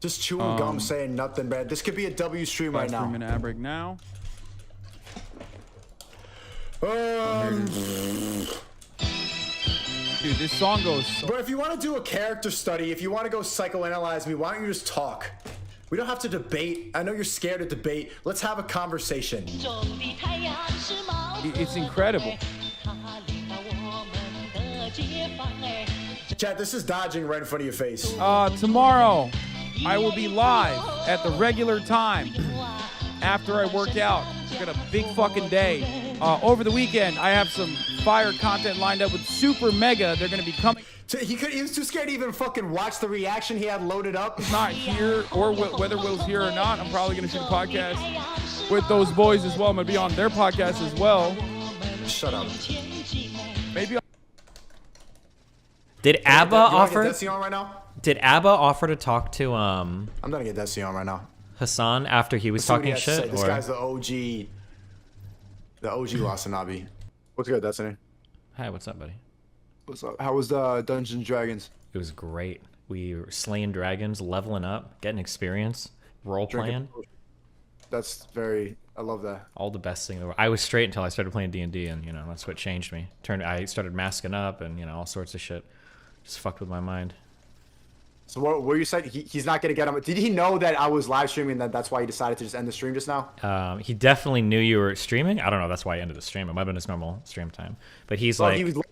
Just chewing gum, saying nothing bad. This could be a W stream right now. 3-minute ad break now. Dude, this song goes so... But if you want to do a character study, if you want to go psychoanalyze me, why don't you just talk? We don't have to debate. I know you're scared to debate. Let's have a conversation. It's incredible. Chat, this is dodging right in front of your face. Tomorrow, I will be live at the regular time after I work out. I got a big fucking day. Over the weekend, I have some fire content lined up with Super Mega. They're going to be coming. So he was too scared to even fucking watch the reaction he had loaded up. Not here, or whether Will's here or not. I'm probably going to shoot a podcast with those boys as well. I'm going to be on their podcast as well. Shut up. Maybe. Did ABBA offer? Right now? Did ABBA offer to talk to I'm gonna get Desi on right now. Hassan after he was talking shit? This guy's the OG. The OG Lasanabi. What's good, Destiny? Hi, what's up, buddy? What's up? How was the Dungeons and Dragons? It was great. We were slaying dragons, leveling up, getting experience, role playing. That's very. I love that. All the best thing in the world. I was straight until I started playing D&D, and that's what changed me. I started masking up, and all sorts of shit. Just fucked with my mind. So what were you saying? He's not gonna get him. Did he know that I was live streaming? That's why he decided to just end the stream just now. He definitely knew you were streaming. I don't know. That's why he ended the stream. It might have been his normal stream time. But he's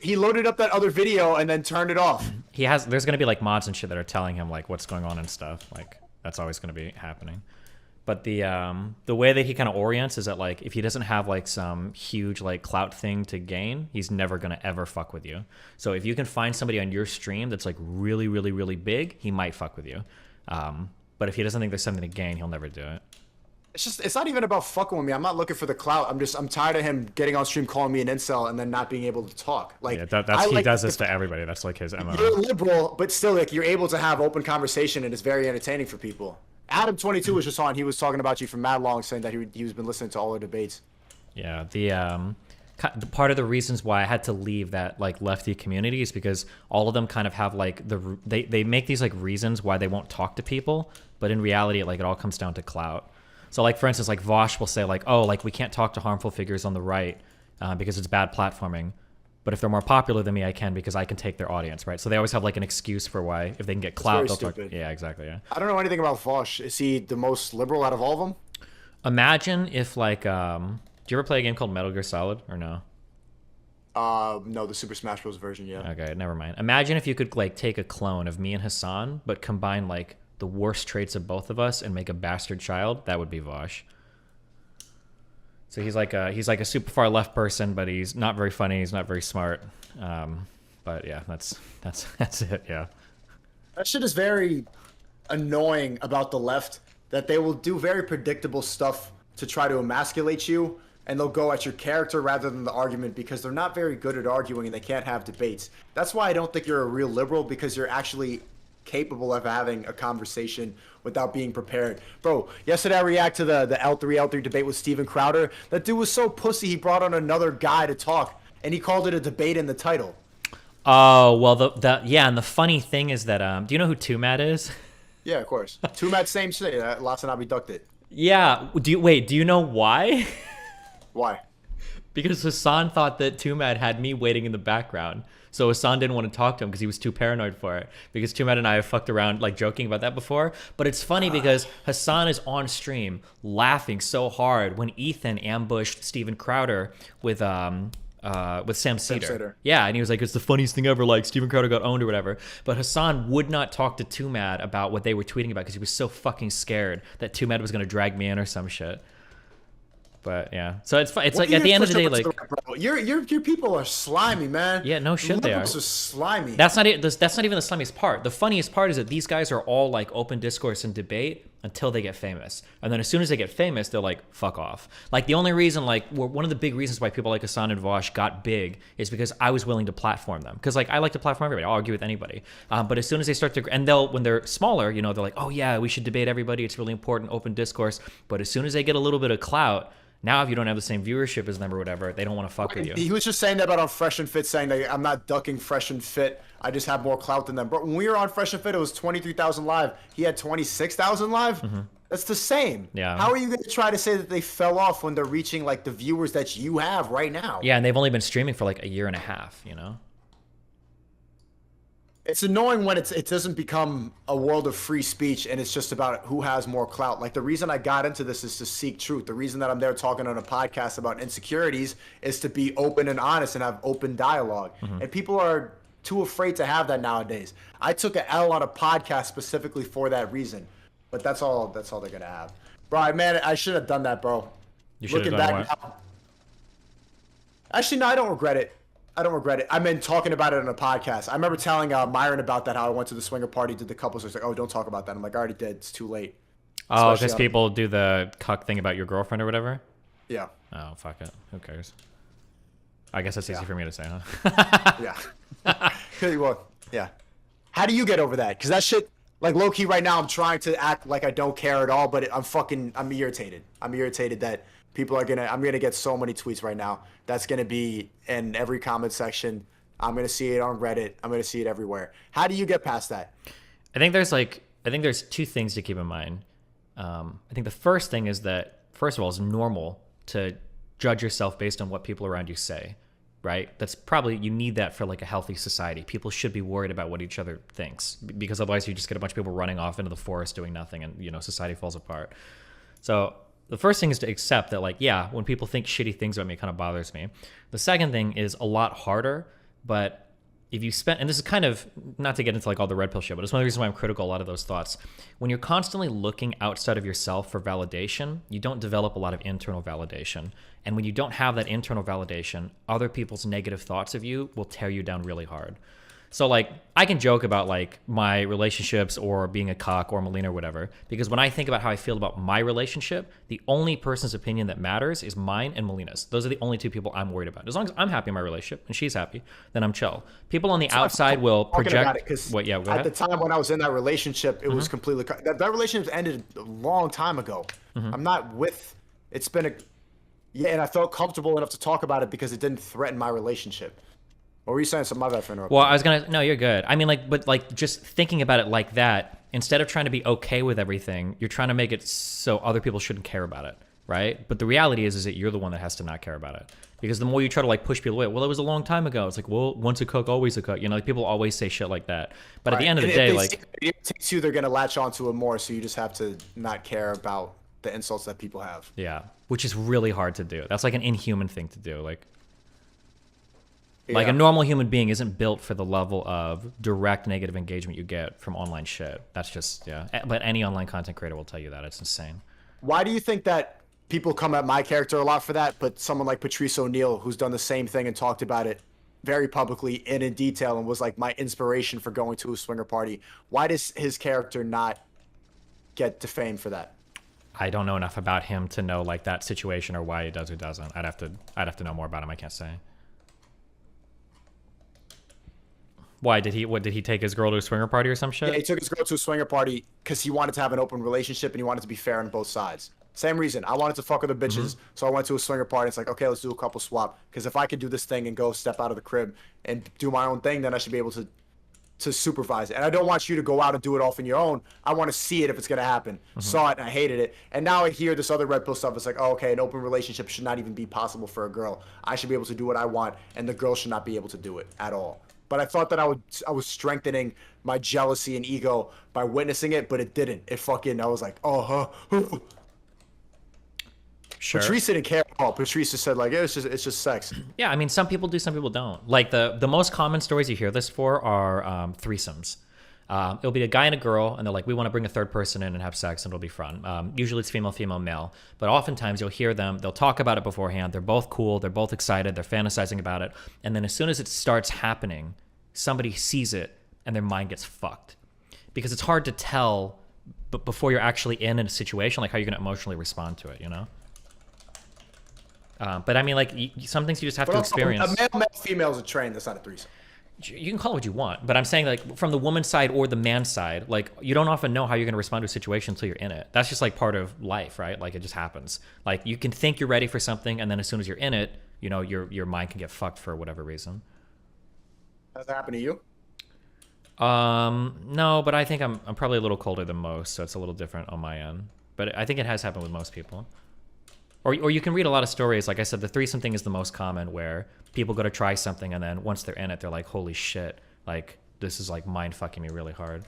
he loaded up that other video and then turned it off. There's gonna be like mods and shit that are telling him like what's going on and stuff. Like that's always gonna be happening. But the way that he kind of orients is that like if he doesn't have like some huge like clout thing to gain, he's never gonna ever fuck with you. So if you can find somebody on your stream that's like really really really big, he might fuck with you. But if he doesn't think there's something to gain, he'll never do it. It's not even about fucking with me. I'm not looking for the clout. I'm tired of him getting on stream calling me an incel and then not being able to talk. Like yeah, he does this to everybody. That's like his MO. You're liberal, but still like you're able to have open conversation and it's very entertaining for people. Adam22 was just on. He was talking about you for mad long, saying that he's been listening to all our debates. Yeah, the part of the reasons why I had to leave that like lefty community is because all of them kind of have like they make these like reasons why they won't talk to people, but in reality, it all comes down to clout. So like for instance, like Vaush will say like, oh, like we can't talk to harmful figures on the right because it's bad platforming. But if they're more popular than me, I can because I can take their audience, right? So they always have like an excuse for why if they can get clout, they'll talk. Yeah, exactly. Yeah. I don't know anything about Vaush. Is he the most liberal out of all of them? Imagine if like, do you ever play a game called Metal Gear Solid or no? No, the Super Smash Bros. Version, yeah. Okay, never mind. Imagine if you could like take a clone of me and Hassan, but combine like the worst traits of both of us and make a bastard child. That would be Vaush. So he's like a super far left person, but he's not very funny. He's not very smart. But yeah, that's it. Yeah. That shit is very annoying about the left. That they will do very predictable stuff to try to emasculate you, and they'll go at your character rather than the argument because they're not very good at arguing and they can't have debates. That's why I don't think you're a real liberal, because you're actually capable of having a conversation without being prepared. Bro, yesterday I react to the L3 debate with Steven Crowder. That dude was so pussy, he brought on another guy to talk, and he called it a debate in the title. Oh, well, yeah, and the funny thing is that, do you know who 2Mad is? Yeah, of course. 2Mad, same shit. Lasanabi ducked it. Yeah, do you know why? Why? Because Hassan thought that 2Mad had me waiting in the background. So Hassan didn't want to talk to him because he was too paranoid for it. Because 2Mad and I have fucked around like joking about that before. But it's funny because Hassan is on stream laughing so hard when Ethan ambushed Steven Crowder with Sam Cedar. Yeah, and he was like, it's the funniest thing ever, like Steven Crowder got owned or whatever. But Hassan would not talk to 2Mad about what they were tweeting about because he was so fucking scared that 2Mad was going to drag me in or some shit. But yeah, so it's like at the end of the day, like your people are slimy, man. Yeah, no shit, they are. Slimy. That's not even the slimiest part. The funniest part is that these guys are all like open discourse and debate until they get famous, and then as soon as they get famous, they're like fuck off. Like the only reason, like one of the big reasons why people like Hassan and Vaush got big is because I was willing to platform them. Because like I like to platform everybody, I'll argue with anybody. But as soon as they start to, and when they're smaller, they're like, oh yeah, we should debate everybody. It's really important, open discourse. But as soon as they get a little bit of clout, Now, if you don't have the same viewership as them or whatever, they don't want to fuck with you. He was just saying that about on Fresh and Fit, saying that I'm not ducking Fresh and Fit. I just have more clout than them. But when we were on Fresh and Fit, it was 23,000 live. He had 26,000 live. That's the same. Yeah. How are you going to try to say that they fell off when they're reaching like the viewers that you have right now? Yeah, and they've only been streaming for like a year and a half, you know? It's annoying when it doesn't become a world of free speech and it's just about who has more clout. Like, the reason I got into this is to seek truth. The reason that I'm there talking on a podcast about insecurities is to be open and honest and have open dialogue. And people are too afraid to have that nowadays. I took an L on a podcast specifically for that reason. But that's all they're going to have. Bro, man, I should have done that, bro. You should have done what? Now, actually, no, I don't regret it. I don't regret it. I meant talking about it on a podcast. I remember telling Myron about that, how I went to the swinger party, did the couples. I was like, oh, don't talk about that. I'm like, I already did. It's too late. Oh, because people do the cuck thing about your girlfriend or whatever? Yeah. Oh, fuck it. Who cares? I guess that's easy for me to say, huh? Yeah. Well, yeah. How do you get over that? Because that shit, like, low-key right now, I'm trying to act like I don't care at all, but I'm irritated. I'm irritated that people are I'm going to get so many tweets right now. That's going to be in every comment section. I'm going to see it on Reddit. I'm going to see it everywhere. How do you get past that? I think there's two things to keep in mind. I think the first thing is that, first of all, it's normal to judge yourself based on what people around you say, right? That's probably, you need that for like a healthy society. People should be worried about what each other thinks, because otherwise you just get a bunch of people running off into the forest doing nothing, and, you know, society falls apart. So the first thing is to accept that, like, yeah, when people think shitty things about me, it kind of bothers me. The second thing is a lot harder, but if you spend, and this is kind of, not to get into like all the red pill shit, but it's one of the reasons why I'm critical of a lot of those thoughts. When you're constantly looking outside of yourself for validation, you don't develop a lot of internal validation. And when you don't have that internal validation, other people's negative thoughts of you will tear you down really hard. So, like, I can joke about, like, my relationships or being a cock or Melina or whatever, because when I think about how I feel about my relationship, the only person's opinion that matters is mine and Melina's. Those are the only two people I'm worried about. As long as I'm happy in my relationship and she's happy, then I'm chill. People on the outside will project... Yeah, at the time when I was in that relationship, it was completely... That relationship ended a long time ago. I'm not with... It's been a... Yeah, and I felt comfortable enough to talk about it because it didn't threaten my relationship. What were you saying? My bad for interrupting. Well, I was gonna. No, you're good. I mean, like, but like, just thinking about it like that, instead of trying to be okay with everything, you're trying to make it so other people shouldn't care about it, right? But the reality is that you're the one that has to not care about it, because the more you try to like push people away, well, it was a long time ago. It's like, well, once a cook, always a cook. You know, like, people always say shit like that. But at the end of the day, like, if it irritates you, they're gonna latch onto it more. So you just have to not care about the insults that people have. Yeah, which is really hard to do. That's like an inhuman thing to do. Like a normal human being isn't built for the level of direct negative engagement you get from online shit. That's just, yeah. But any online content creator will tell you that. It's insane. Why do you think that people come at my character a lot for that, but someone like Patrice O'Neal, who's done the same thing and talked about it very publicly and in detail and was like my inspiration for going to a swinger party, why does his character not get defamed for that? I don't know enough about him to know like that situation or why he does or doesn't. I'd have to know more about him. I can't say. Why did he take his girl to a swinger party or some shit? Yeah, he took his girl to a swinger party because he wanted to have an open relationship and he wanted to be fair on both sides. Same reason. I wanted to fuck other bitches, so I went to a swinger party. It's like, okay, let's do a couple swap. Because if I could do this thing and go step out of the crib and do my own thing, then I should be able to supervise it. And I don't want you to go out and do it off on your own. I want to see it if it's going to happen. Saw it and I hated it. And now I hear this other red pill stuff. It's like, oh, okay, an open relationship should not even be possible for a girl. I should be able to do what I want, and the girl should not be able to do it at all. But I thought that I was strengthening my jealousy and ego by witnessing it, but it didn't. It fucking, I was like, oh, huh. Sure. Patrice didn't care at all. Patrice just said like, it's just sex. Yeah, I mean, some people do, some people don't. Like the most common stories you hear this for are threesomes. It'll be a guy and a girl, and they're like, we want to bring a third person in and have sex, and it'll be fun. Usually it's female, female, male. But oftentimes you'll hear them, they'll talk about it beforehand. They're both cool. They're both excited. They're fantasizing about it. And then as soon as it starts happening, somebody sees it and their mind gets fucked. Because it's hard to tell before you're actually in a situation, like how you're going to emotionally respond to it, you know? But I mean, like, some things you just have to experience. A male female is a train. That's not a threesome. You can call it what you want, but I'm saying like from the woman's side or the man's side, like you don't often know how you're going to respond to a situation until you're in it. That's just like part of life, right? Like it just happens. Like you can think you're ready for something, and then as soon as you're in it, you know, your mind can get fucked for whatever reason. Has that happened to you? No, but I think I'm probably a little colder than most, so it's a little different on my end. But I think it has happened with most people. Or you can read a lot of stories. Like I said, the threesome thing is the most common, where people go to try something and then once they're in it, they're like, holy shit, like this is like mind fucking me really hard.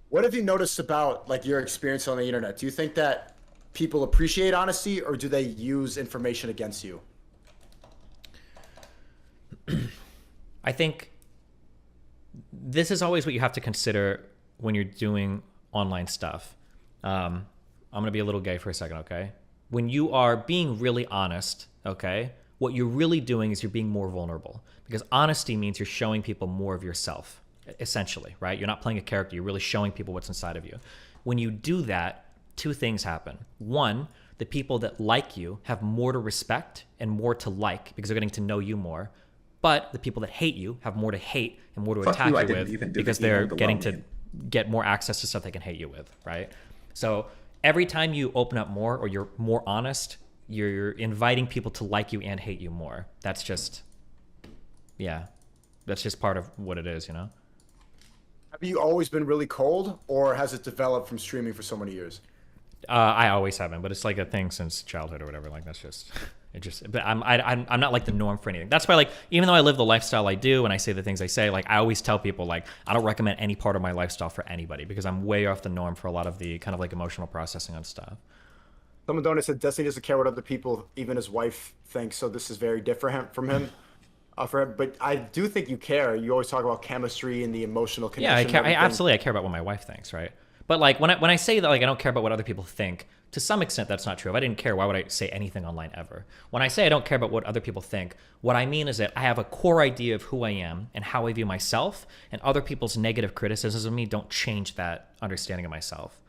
What have you noticed about like your experience on the internet? Do you think that people appreciate honesty, or do they use information against you? I think this is always what you have to consider when you're doing online stuff. I'm going to be a little gay for a second, okay? When you are being really honest, okay, what you're really doing is you're being more vulnerable, because honesty means you're showing people more of yourself, essentially, right? You're not playing a character. You're really showing people what's inside of you. When you do that, two things happen. One, the people that like you have more to respect and more to like because they're getting to know you more. But the people that hate you have more to hate and more to attack you with because they're getting to get more access to stuff they can hate you with, right? So every time you open up more or you're more honest, you're inviting people to like you and hate you more. That's just, yeah, that's just part of what it is, you know? Have you always been really cold, or has it developed from streaming for so many years? I always have been, but it's like a thing since childhood or whatever. Like that's just, it just. But I'm not like the norm for anything. That's why, like, even though I live the lifestyle I do and I say the things I say, like I always tell people, like I don't recommend any part of my lifestyle for anybody because I'm way off the norm for a lot of the kind of like emotional processing on stuff. Someone donut said Destiny doesn't care what other people, even his wife, thinks. So this is very different from him. But I do think you care. You always talk about chemistry and the emotional connection. Yeah, I care. I care about what my wife thinks, right? But like when I say that, like I don't care about what other people think, to some extent that's not true. If I didn't care, why would I say anything online ever? When I say I don't care about what other people think, what I mean is that I have a core idea of who I am and how I view myself, and other people's negative criticisms of me don't change that understanding of myself.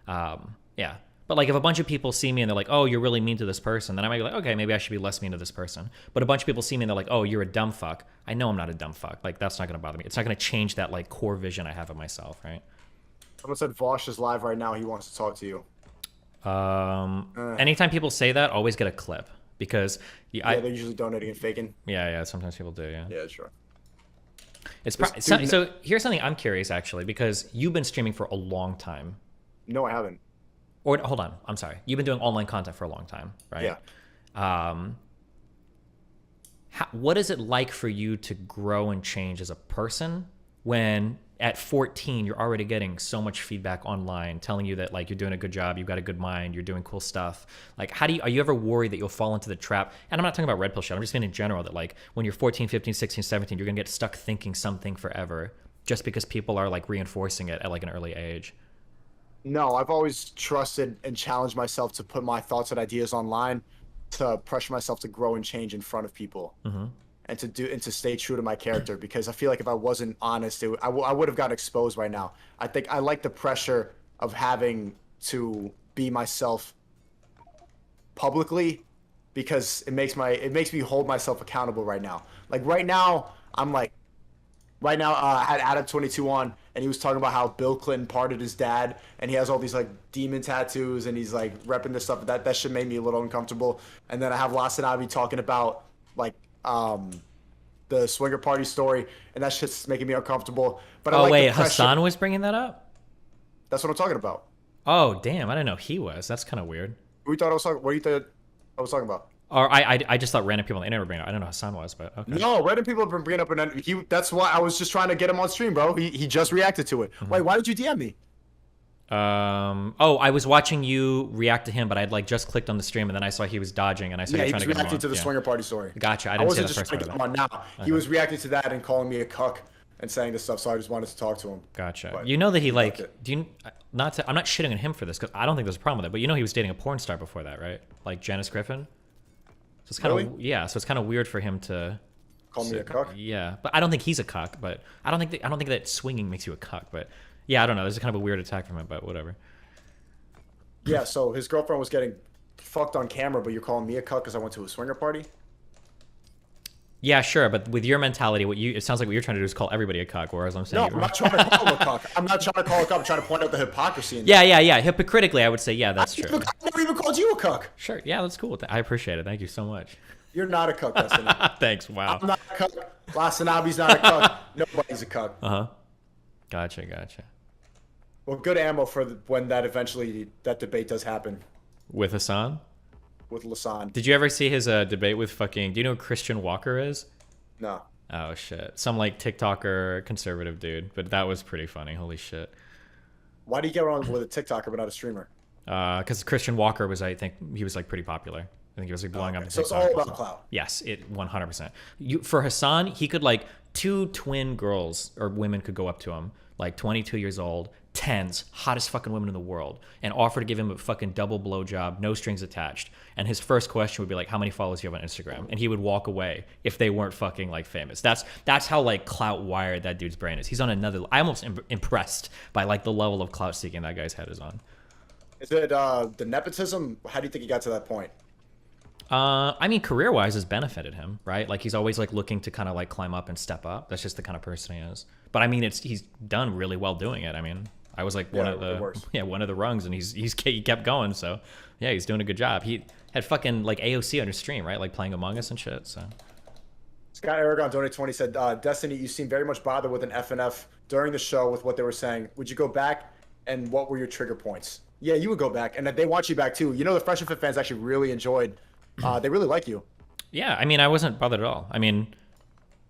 Yeah. But like if a bunch of people see me and they're like, oh, you're really mean to this person, then I might be like, okay, maybe I should be less mean to this person. But a bunch of people see me and they're like, oh, you're a dumb fuck. I know I'm not a dumb fuck. Like that's not going to bother me. It's not going to change that like core vision I have of myself, right? Someone said Vaush is live right now. He wants to talk to you. Anytime people say that, always get a clip because they're usually donating and faking. Yeah. Sometimes people do. Yeah. Yeah, sure. It's so here's something I'm curious actually, because you've been streaming for a long time. No, I haven't. Or hold on, I'm sorry. You've been doing online content for a long time, right? Yeah. What is it like for you to grow and change as a person when at 14 you're already getting so much feedback online telling you that like you're doing a good job, you've got a good mind, you're doing cool stuff? Like are you ever worried that you'll fall into the trap? And I'm not talking about red pill shit. I'm just saying in general that like when you're 14, 15, 16, 17, you're going to get stuck thinking something forever just because people are like reinforcing it at like an early age. No, I've always trusted and challenged myself to put my thoughts and ideas online, to pressure myself to grow and change in front of people, and to stay true to my character. Because I feel like if I wasn't honest, I would have gotten exposed by now. I think I like the pressure of having to be myself publicly, because it makes me hold myself accountable right now. Like right now, I had Adam22 on, and he was talking about how Bill Clinton pardoned his dad, and he has all these like demon tattoos, and he's like repping this stuff. That shit made me a little uncomfortable. And then I have Lasanabi talking about like the swinger party story, and that shit's making me uncomfortable. But Hassan was bringing that up? That's what I'm talking about. Oh damn, I didn't know he was. That's kind of weird. What do you think I was talking about? Or I just thought random people on the internet were bringing it up. I don't know who Hassan was, but okay. No, random people have been bringing up, and that's why I was just trying to get him on stream, bro. He just reacted to it. Wait, why did you DM me? I was watching you react to him, but I'd like just clicked on the stream, and then I saw he was dodging, and I saw you trying to get him on. He was reacting to the swinger party story. Gotcha. I didn't see the first part of that. On now. Okay. He was reacting to that and calling me a cuck and saying this stuff, so I just wanted to talk to him. Gotcha. But you know that he like, I'm not shitting on him for this, because I don't think there's a problem with it, but you know he was dating a porn star before that, right? Like Janice Griffin. So it's kind of so it's kind of weird for him to call me a cuck. Yeah, but I don't think he's a cuck. But I don't think that swinging makes you a cuck. But yeah, I don't know. There's kind of a weird attack from him, but whatever. Yeah, so his girlfriend was getting fucked on camera, but you're calling me a cuck because I went to a swinger party? Yeah, sure, but with your mentality, it sounds like what you're trying to do is call everybody a cuck, whereas I'm saying No, I'm not trying to call him a cuck. I'm not trying to call him a cuck. I'm trying to point out the hypocrisy in Yeah. Hypocritically, I would say, yeah, that's true. I never even called you a cuck. Sure, yeah, that's cool. I appreciate it. Thank you so much. You're not a cuck, Destiny. Thanks. Wow. I'm not a cuck. Lasanabi's not a cuck. Nobody's a cuck. Gotcha. Well, good ammo for when that debate does happen With Hassan? with Lasan. Did you ever see his debate with fucking? Do you know who Christian Walker is? No. Oh shit, some like TikToker conservative dude, but that was pretty funny. Holy shit. Why do you get on with a TikToker but not a streamer? Because Christian Walker was, I think he was like pretty popular. I think he was like blowing up. So it's all about clout. Yes, it 100%. For Hassan, he could like 2 twin girls or women could go up to him, like 22 years old, tens, hottest fucking women in the world, and offer to give him a fucking double blowjob, no strings attached. And his first question would be like, "How many followers do you have on Instagram?" And he would walk away if they weren't fucking like famous. That's how like clout wired that dude's brain is. He's on another. I almost impressed by like the level of clout seeking that guy's head is on. Is it the nepotism? How do you think he got to that point? I mean, career-wise, has benefited him, right? Like he's always like looking to kind of like climb up and step up. That's just the kind of person he is. But I mean, he's done really well doing it. I mean, I was like one of the rungs, and he kept going. So yeah, he's doing a good job. He had fucking like AOC on his stream, right? Like playing Among Us and shit. So Scott Aragon donate 20 said, Destiny, you seem very much bothered with an FNF during the show with what they were saying. Would you go back, and what were your trigger points? Yeah, you would go back, and they want you back too. You know, the FreshandFit fans actually really enjoyed. They really like you. Yeah, I mean, I wasn't bothered at all. I mean,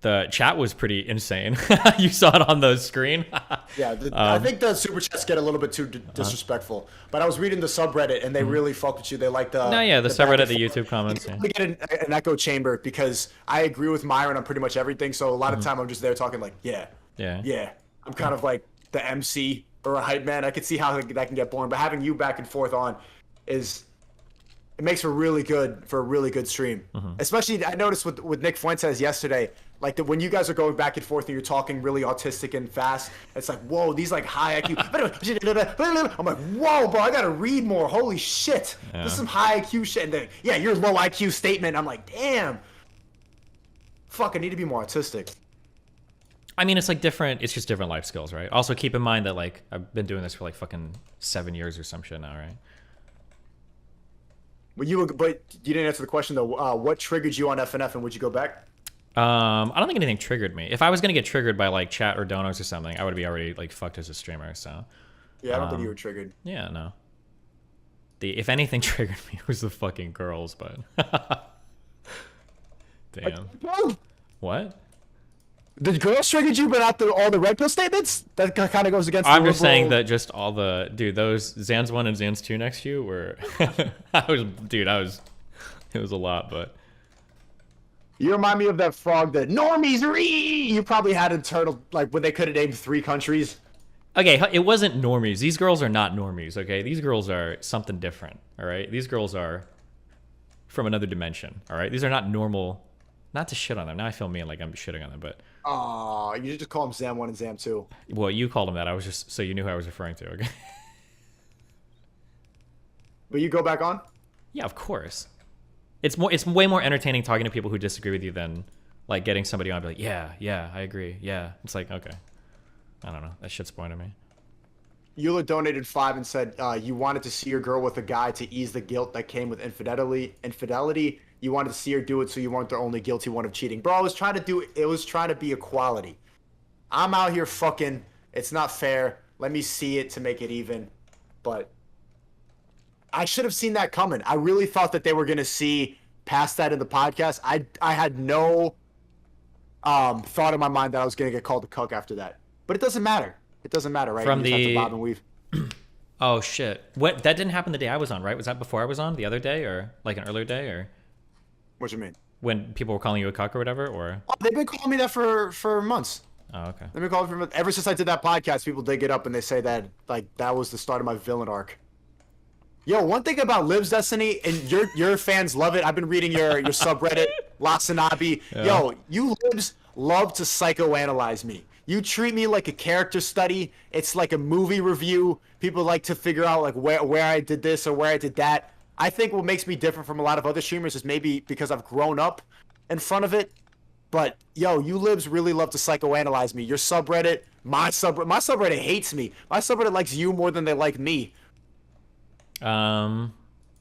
the chat was pretty insane. You saw it on the screen. Yeah, I think the super chats get a little bit too disrespectful. But I was reading the subreddit, and they really fuck with you. They like the the subreddit, the YouTube comments. We get an echo chamber because I agree with Myron on pretty much everything. So a lot of time I'm just there talking like, yeah. I'm kind of like the MC or a hype man. I could see how that can get boring, but having you back and forth on it makes for a really good stream. Especially, I noticed with Nick Fuentes yesterday, like when you guys are going back and forth and you're talking really autistic and fast, it's like, whoa, these like high IQ. I'm like, whoa, bro, I gotta read more. Holy shit, this is some high IQ shit. And then, yeah, your low IQ statement. I'm like, damn, fuck, I need to be more autistic. I mean, it's like different. It's just different life skills, right? Also, keep in mind that like I've been doing this for like fucking 7 years or some shit now, right? But you didn't answer the question though. What triggered you on FNF, and would you go back? I don't think anything triggered me. If I was gonna get triggered by like chat or donors or something, I would be already like fucked as a streamer. So yeah, I don't think you were triggered. Yeah, no. If anything triggered me, it was the fucking girls. But damn. What? The girls triggered you, but not all the red pill statements? That kind of goes against I'm just saying that just all the... Dude, those Zans 1 and Zans 2 next to you were... It was a lot, but... You remind me of that frog that... Normies, ree! You probably had a turtle, like, when they could have named 3 countries. Okay, it wasn't normies. These girls are not normies, okay? These girls are something different, all right? These girls are from another dimension, all right? These are not normal... Not to shit on them. Now I feel mean like I'm shitting on them, but... Aw, you just call them Zam 1 and Zam 2. Well, you called them that. I was just... So you knew who I was referring to, okay? But you go back on? Yeah, of course. It's way more entertaining talking to people who disagree with you than, like, getting somebody on and be like, yeah, I agree, yeah. It's like, okay. I don't know. That shit's boring to me. Eula donated 5 and said, you wanted to see your girl with a guy to ease the guilt that came with infidelity. You wanted to see her do it so you weren't the only guilty one of cheating. Bro, it was trying to be equality. I'm out here fucking, it's not fair. Let me see it to make it even. But I should have seen that coming. I really thought that they were going to see past that in the podcast. I had no thought in my mind that I was going to get called a cuck after that. But it doesn't matter. It doesn't matter, right? From you just have to bob and weave. Oh, shit. What? That didn't happen the day I was on, right? Was that before I was on? The other day? Or like an earlier day? Or... What do you mean? When people were calling you a cuck or whatever, or? Oh, they've been calling me that for months. Oh, okay. They've been calling for months. Ever since I did that podcast, people dig it up and they say that like that was the start of my villain arc. Yo, one thing about Liv's Destiny, and your fans love it. I've been reading your subreddit, Lasanabi. Yeah. Yo, you Livs love to psychoanalyze me. You treat me like a character study. It's like a movie review. People like to figure out like where I did this or where I did that. I think what makes me different from a lot of other streamers is maybe because I've grown up in front of it. But yo, you libs really love to psychoanalyze me. Your subreddit, my subreddit hates me. My subreddit likes you more than they like me. Yeah.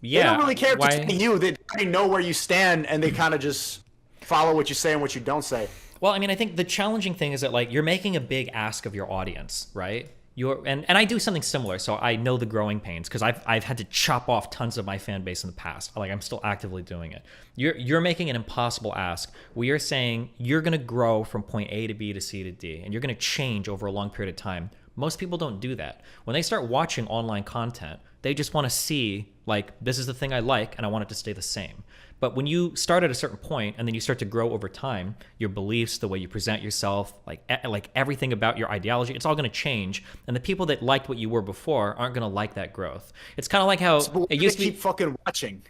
They don't really care if it's you. They already know where you stand, and they kind of just follow what you say and what you don't say. Well, I mean, I think the challenging thing is that like you're making a big ask of your audience, right? And I do something similar, so I know the growing pains because I've had to chop off tons of my fan base in the past. Like I'm still actively doing it. You're making an impossible ask. We are saying you're gonna grow from point A to B to C to D, and you're gonna change over a long period of time. Most people don't do that. When they start watching online content, they just want to see like this is the thing I like, and I want it to stay the same. But when you start at a certain point and then you start to grow over time, your beliefs, the way you present yourself, like everything about your ideology, it's all going to change. And the people that liked what you were before aren't going to like that growth. It's kind of like how it used to keep fucking watching.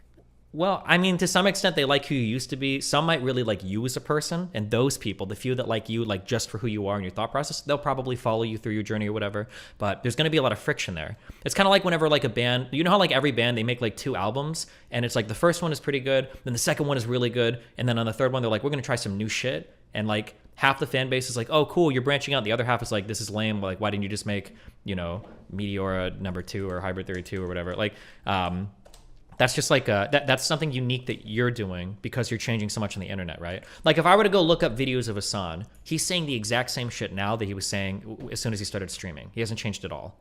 Well, I mean, to some extent, they like who you used to be. Some might really like you as a person. And those people, the few that like you, like just for who you are and your thought process, they'll probably follow you through your journey or whatever. But there's going to be a lot of friction there. It's kind of like whenever like a band, you know how like every band, they make like 2 albums and it's like the first one is pretty good. Then the second one is really good. And then on the third one, they're like, we're going to try some new shit. And like half the fan base is like, oh, cool, you're branching out. The other half is like, this is lame. Like, why didn't you just make, you know, Meteora #2 or Hybrid Theory 2 or whatever? Like, that's just like that's something unique that you're doing because you're changing so much on the internet, right? Like if I were to go look up videos of Hasan, he's saying the exact same shit now that he was saying as soon as he started streaming. He hasn't changed at all.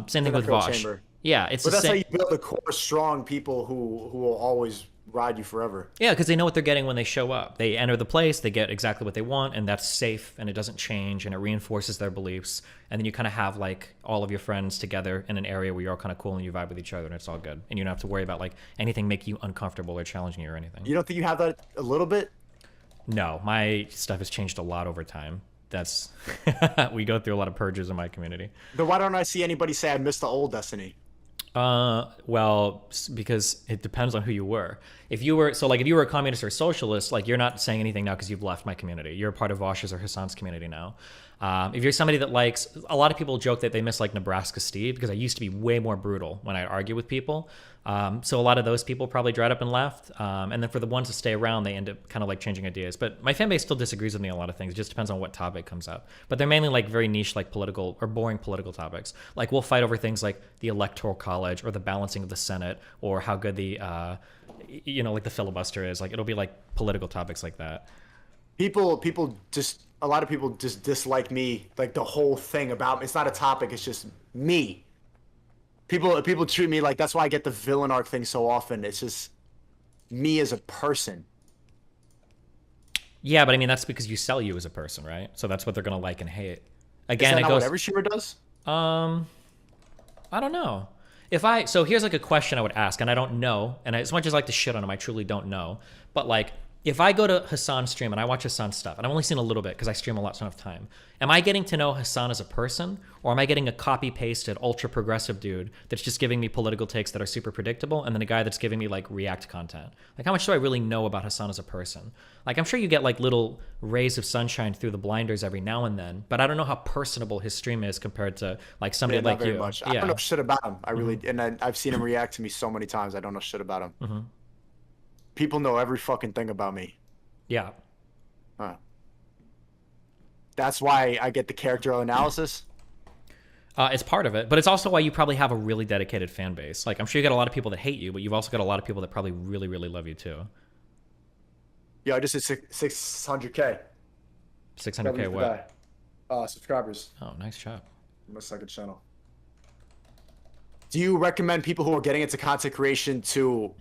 Same thing with Vaush. Yeah, it's but the that's same. how you build a core, strong people who will always ride you forever. Yeah, because they know what they're getting when they show up. They enter the place, they get exactly what they want, and that's safe, and it doesn't change, and it reinforces their beliefs. And then you kind of have like all of your friends together in an area where you're all kind of cool and you vibe with each other, and it's all good. And you don't have to worry about like anything make you uncomfortable or challenging you or anything. You don't think you have that a little bit? No, my stuff has changed a lot over time. That's we go through a lot of purges in my community. Then why don't I see anybody say I missed the old Destiny? Well, because it depends on who you were. If you were a communist or a socialist, like you're not saying anything now because you've left my community. You're a part of Vaush's or Hasan's community now. If you're somebody that likes, a lot of people joke that they miss like Nebraska Steve because I used to be way more brutal when I argue with people. So a lot of those people probably dried up and left. And then for the ones that stay around, they end up kind of like changing ideas. But my fan base still disagrees with me on a lot of things. It just depends on what topic comes up. But they're mainly like very niche, like political or boring political topics. Like we'll fight over things like the Electoral College or the balancing of the Senate or how good the, like the filibuster is. Like it'll be like political topics like that. A lot of people just dislike me, like the whole thing about me. It's not a topic, it's just me. People treat me like, that's why I get the villain arc thing so often. It's just me as a person. Yeah, but I mean, that's because you sell you as a person, right? So that's what they're going to like and hate. Again, is that not what every streamer does? I don't know. So here's like a question I would ask, and I don't know, and as much as I like to shit on him, I truly don't know. But like, if I go to Hasan's stream and I watch Hasan's stuff, and I've only seen a little bit because I stream a lot, so I don't have time, am I getting to know Hasan as a person, or am I getting a copy-pasted, ultra-progressive dude that's just giving me political takes that are super predictable, and then a guy that's giving me, like, React content? Like, how much do I really know about Hasan as a person? Like, I'm sure you get, like, little rays of sunshine through the blinders every now and then, but I don't know how personable his stream is compared to, like, somebody like you. Much. I don't know shit about him. I really, and I've seen him react to me so many times, I don't know shit about him. Mm-hmm. People know every fucking thing about me. Yeah. Huh. That's why I get the character analysis? It's part of it, but it's also why you probably have a really dedicated fan base. Like, I'm sure you got a lot of people that hate you, but you've also got a lot of people that probably really, really love you too. Yeah, I just hit 600K. 600K what? Subscribers. Oh, nice job. My second channel. Do you recommend people who are getting into content creation to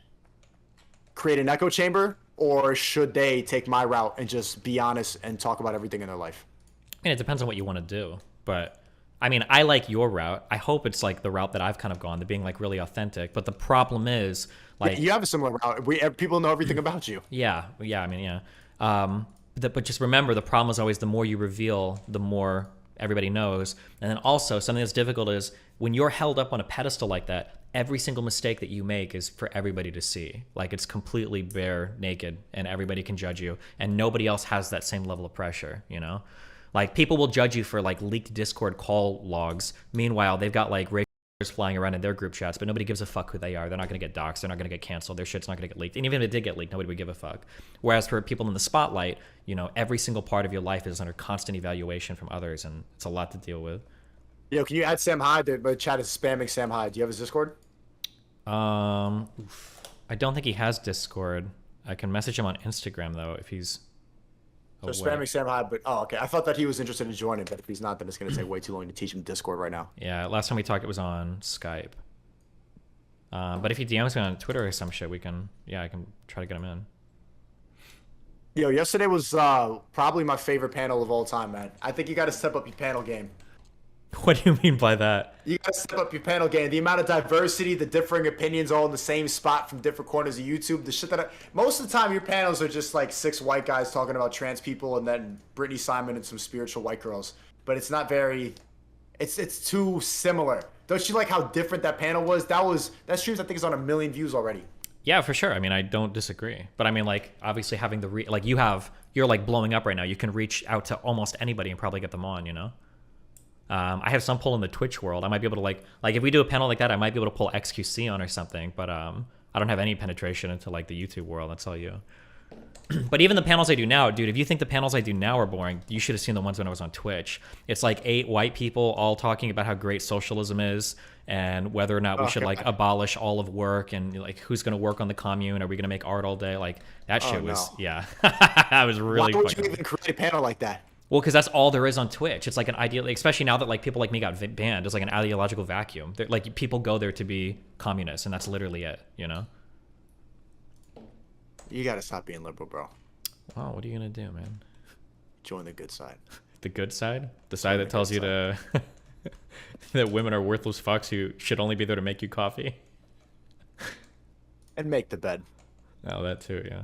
create an echo chamber, or should they take my route and just be honest and talk about everything in their life? I mean, it depends on what you want to do, but I mean, I like your route. I hope it's like the route that I've kind of gone, to being like really authentic. But the problem is, like, you have a similar route. People know everything about you. Yeah. I mean, yeah. But just remember, the problem is always the more you reveal, the more everybody knows. And then also something that's difficult is when you're held up on a pedestal like that, every single mistake that you make is for everybody to see. Like, it's completely bare naked and everybody can judge you, and nobody else has that same level of pressure, you know? Like, people will judge you for like leaked Discord call logs. Meanwhile, they've got like flying around in their group chats, but nobody gives a fuck who they are. They're not going to get doxxed. They're not going to get canceled. Their shit's not going to get leaked. And even if it did get leaked, nobody would give a fuck. Whereas for people in the spotlight, you know, every single part of your life is under constant evaluation from others, and it's a lot to deal with. Yo, can you add Sam Hyde? The chat is spamming Sam Hyde. Do you have his Discord? I don't think he has Discord. I can message him on Instagram though if he's So spamming Sam Hyde, but okay. I thought that he was interested in joining, but if he's not, then it's gonna take way too long to teach him Discord right now. Yeah, last time we talked, it was on Skype. But if he DMs me on Twitter or some shit, I can try to get him in. Yo, yesterday was probably my favorite panel of all time, man. I think you got to step up your panel game. What do you mean by that? You got to step up your panel game. The amount of diversity, the differing opinions, all in the same spot from different corners of YouTube. The shit that most of the time your panels are just like 6 white guys talking about trans people and then Brittany Simon and some spiritual white girls. But it's not very. It's too similar. Don't you like how different that panel was? That streams I think is on 1 million views already. Yeah, for sure. I mean, I don't disagree. But I mean, like, obviously having you're like blowing up right now. You can reach out to almost anybody and probably get them on, you know? I have some pull in the Twitch world. I might be able to like if we do a panel like that, I might be able to pull XQC on or something. But I don't have any penetration into like the YouTube world. I'll tell you. But even the panels I do now, dude, if you think the panels I do now are boring, you should have seen the ones when I was on Twitch. It's like 8 white people all talking about how great socialism is and whether or not we should like abolish all of work and like who's going to work on the commune. Are we going to make art all day? Like that shit was, yeah. That was really Why would you even create a panel like that? Well, because that's all there is on Twitch. It's like an ideal, especially now that like people like me got banned. It's like an ideological vacuum. Like people go there to be communists, and that's literally it. You know. You gotta stop being liberal, bro. Wow, what are you gonna do, man? Join the good side. The good side? The side that tells you to that women are worthless fucks who should only be there to make you coffee. And make the bed. Oh, that too, yeah.